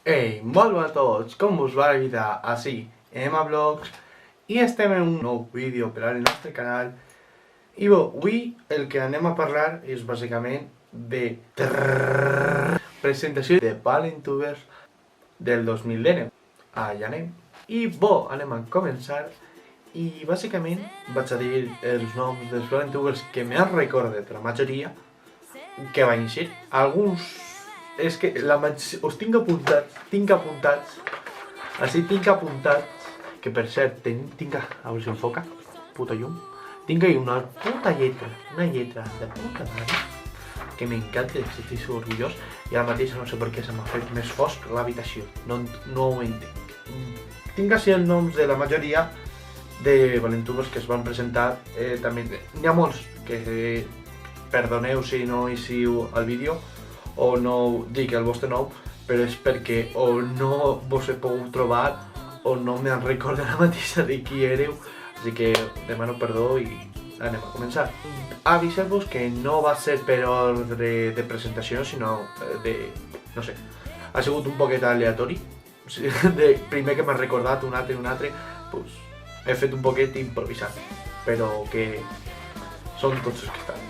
Ei, molt bona a tots, com us va la vida? Així, Emma Vlogs, i estem en un nou vídeo per al nostre canal. I bé, avui el que anem a parlar és bàsicament de presentació de Valentubers del 2019. Allà anem. I bé, anem a començar. I bàsicament vaig a dir els noms dels Valentubers que me recordat la majoria que van eixir. Alguns és que us tinc apuntats, així tinc apuntats, que per cert, tinc, a veure si enfoca, puta llum, tinc ahí una puta lletra, de puta mare, que m'encanta, estic orgullós, i ara mateix no sé per què se m'ha fet més fosc l'habitació, no ho entenc. Tinc així els noms de la majoria de Valentubers que es van presentar, també n'hi ha molts que perdoneu si no eixiu al vídeo, o no dic el vostre nom, però és perquè o no vos he pogut trobar o no me'n recordo la mateixa de qui éreu, així que demano perdó i anem a començar. Avisar-vos que no va ser per ordre de presentació, sinó de, no sé, ha sigut un poquet aleatori, primer que m'ha recordat un altre, doncs he fet un poquet improvisat, però que són tots els que estan.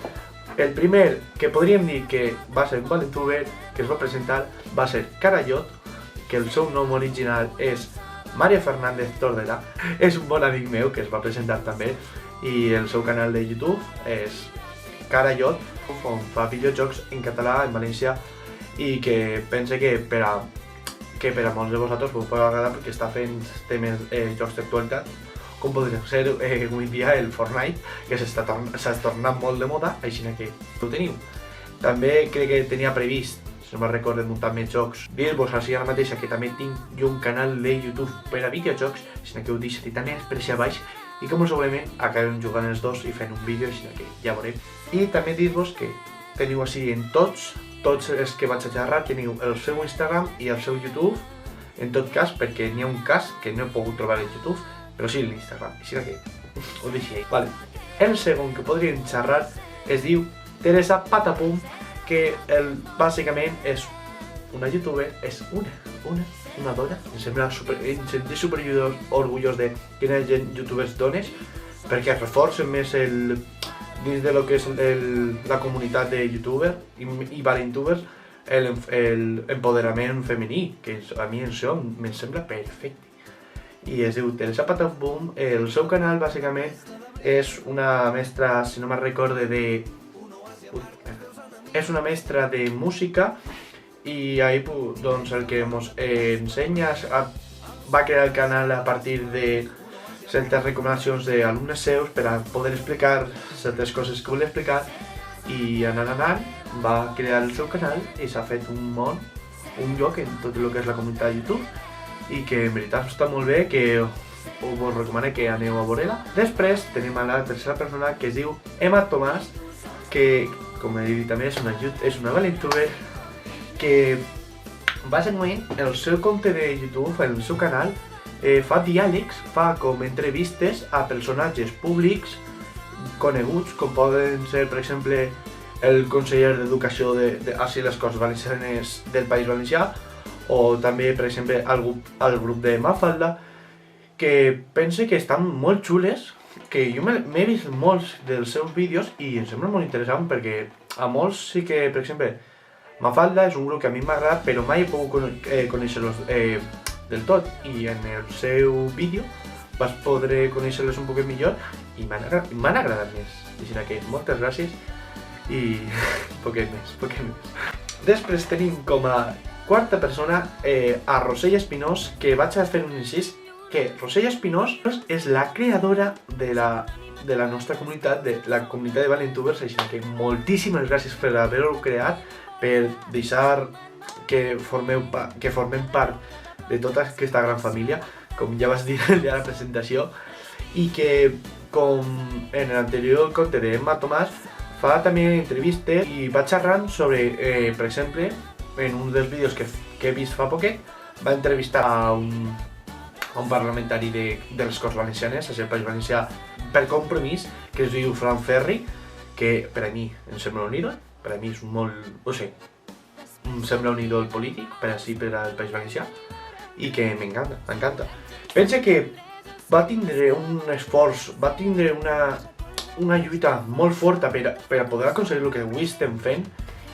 El primer que podríem dir que va ser un Valentuber que es va presentar va ser Carayot, que el seu nom original és Mario Fernández Tordera. És un bon amic meu que es va presentar també i el seu canal de YouTube és Carayot, on fa videojocs en català, en valencià, i que pense que per a molts de vosaltres us pot agradar perquè està fent temes jocs d'actualitat, com podria ser avui dia el Fortnite, que s'està tornant molt de moda, així que ho teniu. També crec que tenia previst, si no me'n recordo, muntar més jocs. Dir-vos així ara mateixa que també tinc un canal de YouTube per a videojocs, així que ho deixaré també per així a baix, i com segurament acabem jugant els dos i fent un vídeo, així que ja veurem. I també dir-vos que teniu així en tots els que vaig a xerrar, teniu el seu Instagram i el seu YouTube, en tot cas, perquè n'hi ha un cas que no he pogut trobar en YouTube, però sí l'Instagram, així que ho deixo ahí. Vale. El segon que podríem xerrar es diu Teresa Patapum, que bàsicament és una youtuber, és una dona, em sentia super orgullós de que hi hagi youtubers dones, perquè reforcen més dins de lo que és la comunitat de youtuber i valentubers, l'empoderament femení, que a mi això em sembla perfecte. I es diu Teresa Patapum. El seu canal bàsicament és una mestra, si no me'n recorde, és una mestra de música, i ahí doncs el que ens ensenya, va crear el canal a partir de certes recomanacions d'alumnes seus per a poder explicar certes coses que volia explicar, i anant va crear el seu canal i s'ha fet un lloc en tot el que és la comunitat de YouTube, i que en veritat està molt bé, que us recomano que aneu a veure-la. Després tenim a la tercera persona, que es diu Emma Tomàs, que, com he dit també, és una Valentuber que bàsicament el seu compte de YouTube, el seu canal, fa diàlegs, fa com entrevistes a personatges públics coneguts, com poden ser, per exemple, el conseller d'Educació de les Corts Valencianes del País Valencià, o també, per exemple, el grup de Mafalda, que pense que estan molt xules, que jo m'he vist molts dels seus vídeos i em sembla molt interessant, perquè a molts sí que, per exemple, Mafalda és un grup que a mi m'agrada, però mai he pogut conèixer-los del tot, i en el seu vídeo vas poder conèixer-los un poquet millor i m'han agradat més. Així que moltes gràcies i poquet més. Després tenim com a quarta persona a Rosella Espinós, que vaig a fer un incís, que Rosella Espinós és la creadora de la nostra comunitat, de la comunitat de Valentubers, així que moltíssimes gràcies per haver-ho creat, per deixar que formem part de tota aquesta gran família, com ja vas dir en la presentació, i que, com en l'anterior compte d'Emma Tomàs, fa també entrevistes i va xerrant sobre, per exemple, en un dels vídeos que he vist fa poquet, va entrevistar a un parlamentari de les Corts Valencianes, al País Valencià, per compromís, que es diu Fran Ferri, que per a mi em sembla un ídol, per a mi és molt... no sé, em sembla un ídol polític per així per al País Valencià i que m'encanta, m'encanta. Pensa que va tindre un esforç, va tindre una lluita molt forta per a poder aconseguir el que avui estem fent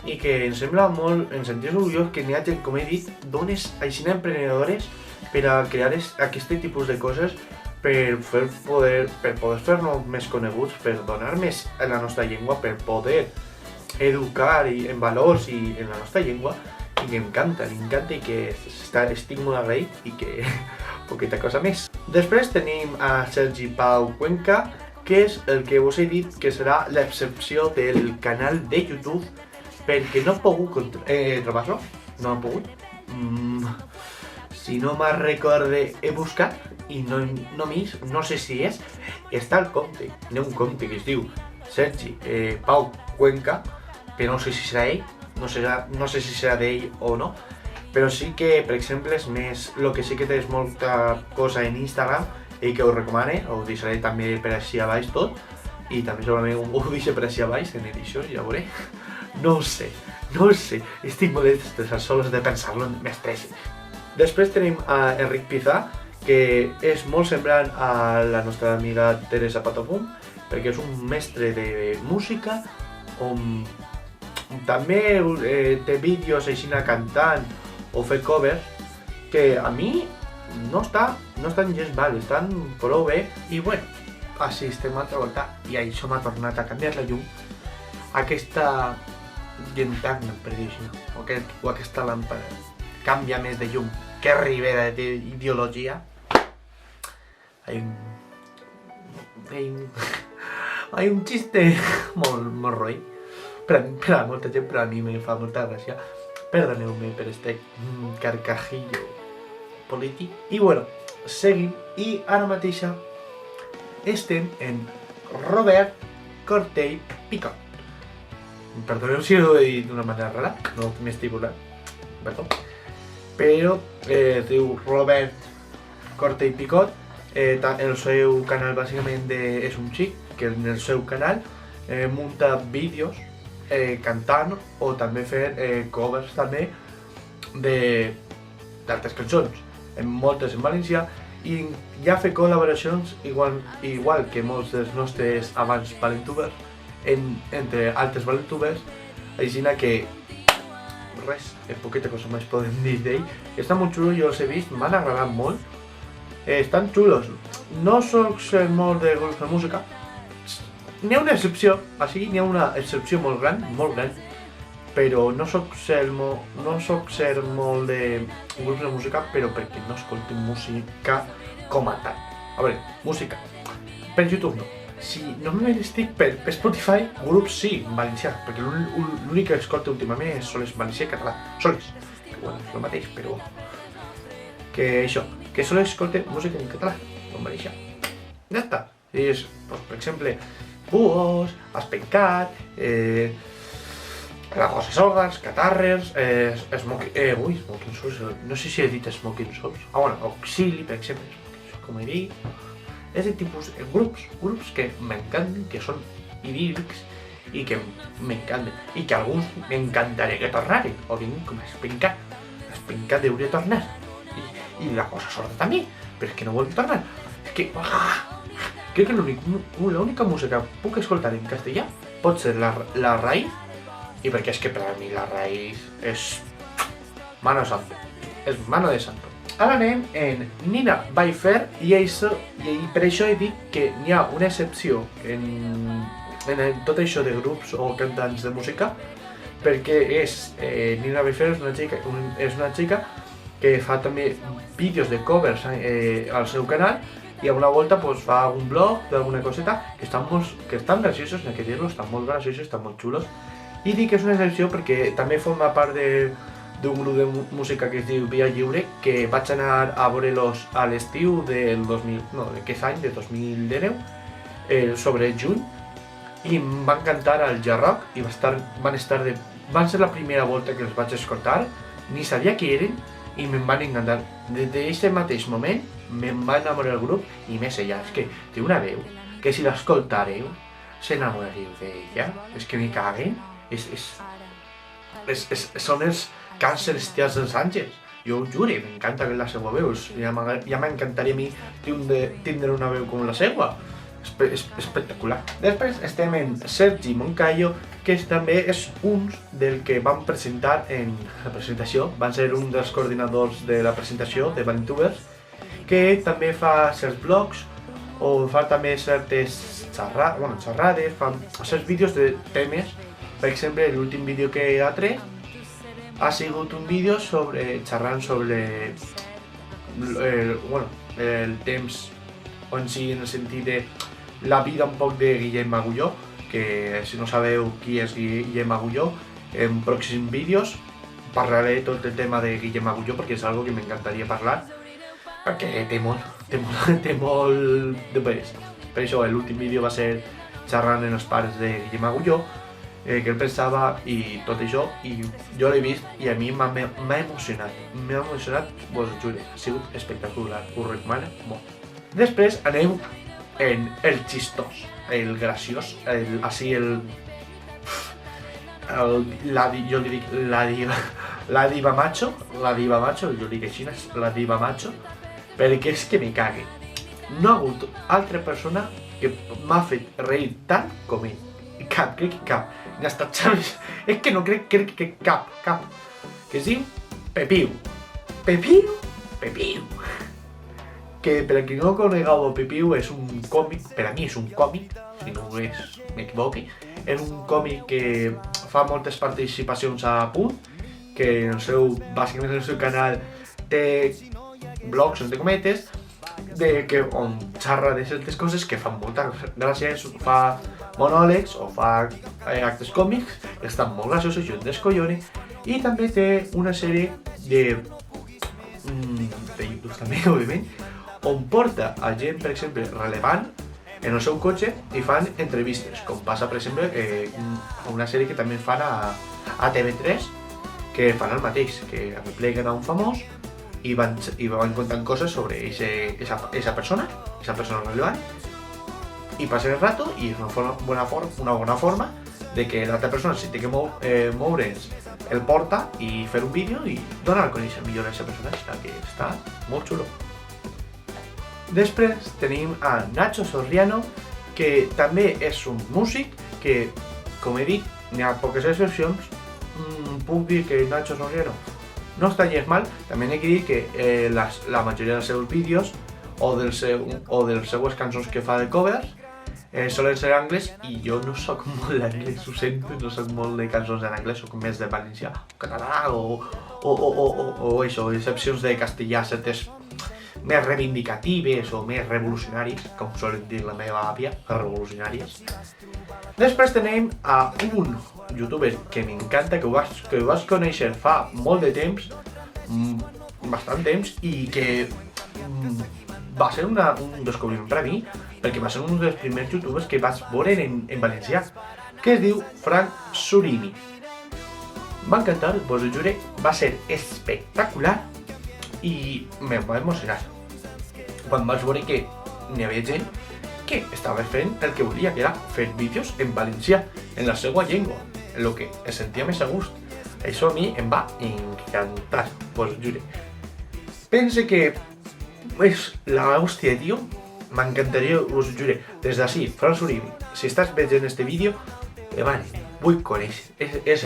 i que em sembla molt, em sentia orgullós que n'hi ha gent, com he dit, dones així emprenedores per a crear aquest tipus de coses per poder fer-nos més coneguts, per donar més a la nostra llengua, per poder educar en valors i en la nostra llengua i que m'encanta i que estic molt agraït i que poqueta cosa més. Després tenim a Sergi Pau Cuenca, que és el que us he dit que serà l'excepció del canal de YouTube perquè no he pogut trobar-lo, no he pogut. Si no me'n recorde, he buscat i no vist, no sé si està al compte, hi ha un compte que es diu Sergi Pau Cuenca, però no sé si serà ell, no sé si serà d'ell o no, però sí que, per exemple, és més, el que sí que té molta cosa en Instagram i que us recomane, ho deixaré també per així a baix tot, i també segurament ho deixo per així a baix en edicions, ja veuré. No ho sé, estic molt estressat sols de pensar-lo, m'estressa. Després tenim a Enric Pizà, que és molt semblant a la nostra amiga Teresa Patofum, perquè és un mestre de música, on també té vídeos així cantant o fer covers, que a mi no estan gens mal, estan prou bé, i bueno, així estem altra volta, i això m'ha tornat a canviar la llum, aquesta llanterna, per dir així, o aquesta làmpada, canvia més de llum que ribera d'ideologia. Hay un chiste molt roi, per a molta gent, però a mi me fa molta gràcia. Perdoneu-me per este carcajillo polític. I bueno, seguim, i ara mateixa estem en Robert Cortell Picot. Perdoneu si ho he dit d'una manera rara, no m'estic burlant, perdó. Però es diu Robert Cortell Picot, el seu canal bàsicament és un xic que en el seu canal munta vídeos cantant o també fer covers també d'altres cançons, moltes en valencià, i ja fa col·laboracions igual que molts dels nostres abans valentubers entre altres valentubers, així que res, poqueta cosa més podem dir d'ell. Està molt xulo, jo els he vist, m'han agradat molt, estan xulos. No soc molt de grups de música, n'hi ha una excepció, així n'hi ha una excepció molt gran, però no soc ser molt de grups de música, però perquè no escolto música com a tal. A veure, música, per YouTube no. Si normalment estic per Spotify, grups sí, en valencià, perquè l'únic que escolto últimament és sols valencià i català, sols. Que bueno, és el mateix, però que això, que sols escolto música en català, en valencià. Ja està. És, per exemple, Búhos, Aspencat, La Rosa Sogars, Catarres, Smoking Souls, no sé si he dit Smoking Souls, bueno, Auxili, per exemple, com he dit. És de tipus de grups que m'encanten, que són idíl·lics i que m'encanten, i que alguns m'encantaria que tornaren, o vinguin com Aspencat. Aspencat hauria tornar, i La Cosa Sorda també, però és que no vol tornar. És que crec que l'única música que puc escoltar en castellà pot ser La Raíz, i perquè és que per a mi La Raíz és mano santo, és mano de santo. Ara anem en Nina Baifer i per això he dit que n'hi ha una excepció en tot això de grups o cantants de música, perquè Nina Baifer és una xica que fa també vídeos de covers al seu canal i a una volta fa un blog d'alguna coseta que estan graciosos, n'hi ha que dir-lo, estan molt graciosos, estan molt xulos, i dic que és una excepció perquè també forma part d'un grup de música que es diu Via Lliure, que vaig anar a veure-los a l'estiu del 2019, sobre juny, i em van cantar al Jarroc i van ser la primera volta que els vaig escoltar, ni sabia qui eren i me'n van encantar. Des d'aquest mateix moment me'n va enamorar el grup i més ella, és que té una veu que si l'escoltareu s'enamorareu d'ella, és que m'hi caguen, són els Cants Celestials dels Àngels. Jo ho jure, m'encanta la seva veu, ja m'encantaria a mi tindre una veu com la seva. Espectacular. Després estem en Sergi Moncayo, que també és un del que van presentar en la presentació, van ser un dels coordinadors de la presentació de ValenTubers, que també fa certs blogs o fa també certes xerrades, fa certs vídeos de temes. Per exemple, l'últim vídeo que ha tret ha sigut un vídeo xerrant sobre el temps en si, en el sentit de la vida un poc de Guillem Agulló, que si no sabeu qui és Guillem Agulló, en pròxims vídeos parlaré tot el tema de Guillem Agulló perquè és algo que m'encantaria parlar, perquè té molt de pes. Per això l'últim vídeo va ser xerrant en els pares de Guillem Agulló, que ell pensava i tot això, i jo l'he vist i a mi m'ha emocionat, vos ho juro, ha sigut espectacular, us recomano molt. Després anem en el xistós, el graciós, jo li dic la diva macho, jo li dic així, la diva macho, perquè és que me cague. No ha hagut altra persona que m'ha fet reir tant com ell. Crec que cap. És que no crec que cap. Que es diu Pepiu. Que per a qui no conegueu Pepiu és un còmic, per a mi és un còmic, si no m'equivoqui, és un còmic que fa moltes participacions a Punt, que bàsicament en el seu canal té blogs, entre cometes, on xerra de certes coses que fan molta gràcia, fa monòlegs o fa actes còmics, estan molt graciosos, jo en descollone, i també té una sèrie de YouTube també, òbviament, on porta a gent, per exemple, rellevant en el seu cotxe i fan entrevistes, com passa, per exemple, a una sèrie que també fan a TV3, que fan el mateix, que repleguen a un famós i van contant coses sobre esa persona rellevant, i passen el rato i és una bona forma de que l'altra persona, si té que moure's, el porta i fer un vídeo i donar a conèixer millor a aquesta persona, que està molt xulo. Després tenim a Nacho Soriano, que també és un músic que, com he dit, n'hi ha poques excepcions. Puc dir que Nacho Soriano no està gens mal. També n'he de dir que la majoria dels seus vídeos o de les seues cançons que fa de covers solen ser anglès, i jo no soc molt d'anglès, ho sento, no soc molt de cançons en anglès, soc més de valencià, català o excepcions de castellà, certes més reivindicatives o més revolucionàries, com solen dir la meva àvia, revolucionàries. Després tenim a un youtuber que m'encanta, que ho vaig conèixer fa molt de temps, bastant temps, i que va ser un descobriment per a mi, perquè va ser un dels primers youtubers que vaig veure en valencià, que es diu Frank Surimi. M'ha encantat, vos ho jure, va ser espectacular i me va emocionar. Quan vaig veure que n'hi havia gent que estava fent el que volia, que era fer vídeos en valencià, en la seva llengua, en el que es sentia més a gust. Això a mi em va encantar, vos ho jure. Pense que és la hòstia, tio. M'encantaria, us ho jure, des d'ací, Fran Surimi, si estàs veient este vídeo, vull conèixer. Eres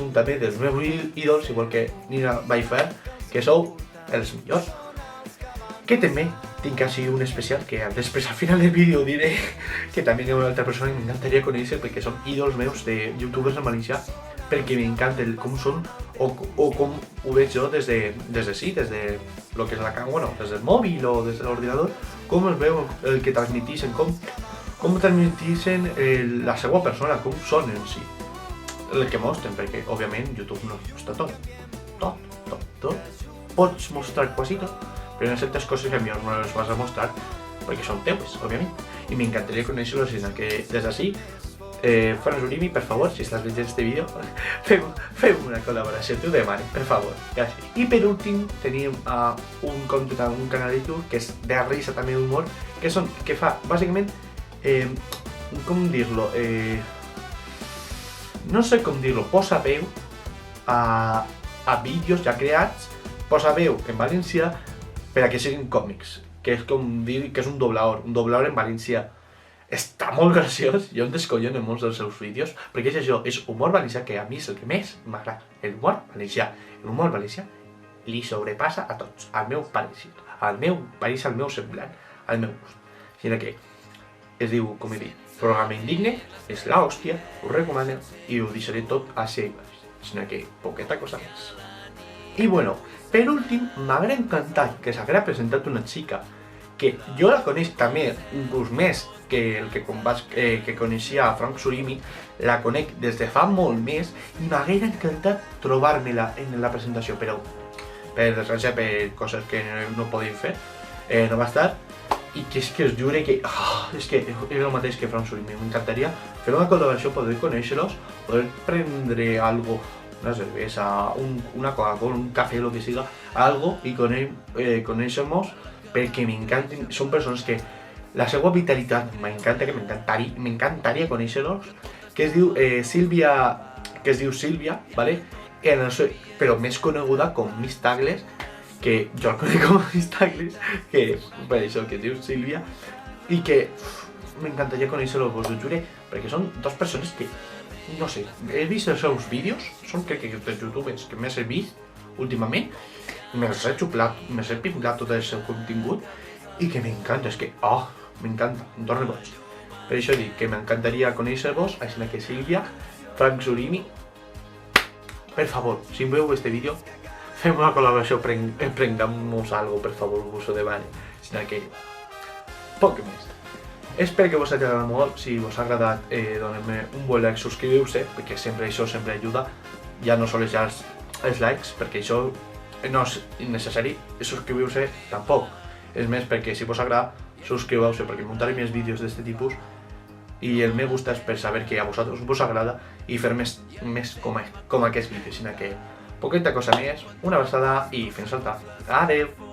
un també dels meus ídols, igual que Nina Baifer, que sou els millors. Que també tinc així un especial, que després al final del vídeo diré que també hi ha una altra persona que m'encantaria conèixer, perquè són ídols meus de youtubers en valencià, perquè m'encanta com són o com ho veig jo des de lo que és la cama, des del mòbil o des de l'ordinador, com es veu el que transmetixen, com transmetixen la seva persona, com són en si, el que mostren, perquè òbviament YouTube no està tot, pots mostrar quasi tot, però hi ha certes coses que millor no les vas a mostrar perquè són teues, òbviament, i m'encantaria conèixer-los, sinó que des d'ací, Fran Surimi, per favor, si estàs veient este vídeo, fem una col·laboració, t'ho demano, per favor, gràcies. I per últim tenim un canal de YouTube que és de risa, també d'humor, que fa, bàsicament, com dir-lo, no sé com dir-lo, posa veu a a vídeos ja creats, posa veu en valencià per a que siguin còmics, que és com dir que és un doblador en valencià. Està molt graciós, jo em descollono en molts dels seus vídeos, perquè és això, és humor valencià, que a mi és el que més m'agrada, el humor valencià. El humor valencià li sobrepassa a tots, al meu pareixit, al meu país, al meu semblant, al meu gust. Així que es diu, com he dit, programa indigne, és la hòstia, us recomano i ho deixaré tot així, sinó que poqueta cosa més. I bueno, per últim, m'haguera encantat que s'haguera presentat una xica que jo la coneix també inclús més que el que coneixia a Frank Surimi, la conec des de fa molt més i m'haguera encantat trobar-me-la en la presentació, però per desgràcia, per coses que no podem fer, no va estar. I que és que us jure que és el mateix que Frank Surimi, m'encantaria fer una col·laboració, poder conèixer-los, poder prendre algo, una cervesa, una Coca-Cola, un cafè, lo que siga, algo, i conèixer-nos, perquè m'encanten, són persones que la seva vitalitat m'encanta, que m'encantaria conèixer-los, que es diu Sílvia, ¿vale? Però més coneguda com Miss Tagles, que jo la conec com Miss Tagles, que per això que es diu Sílvia, i que m'encantaria conèixer-los, vos ho jure, perquè són dues persones que, no sé, he vist els seus vídeos, són crec que els youtubers que més he vist últimament, me'ls he xuplat, me'ls he pinglat tot el seu contingut, i que m'encanta, és que, m'encanta, em torna boig. Per això dic que m'encantaria conèixer-vos, així que Sílvia, Frank Surimi, per favor, si em veieu este vídeo, fem una col·laboració, prenguem-nos algo, per favor, us ho demano. Així que, poc més. Espero que vos hagi agradat molt, si vos ha agradat, doneu-me un bon like, subscriviu-se, perquè sempre això sempre ajuda, ja no sols ja els likes, perquè això no és innecessari, subscriviu-se tampoc. És més perquè si vos agrada, subscriveu-se, perquè muntaré més vídeos d'aquest tipus i el me gusta és per saber que a vosaltres vos agrada i fer més com aquest vídeo. Així que poqueta cosa més, una abraçada i fins alta. Adeu!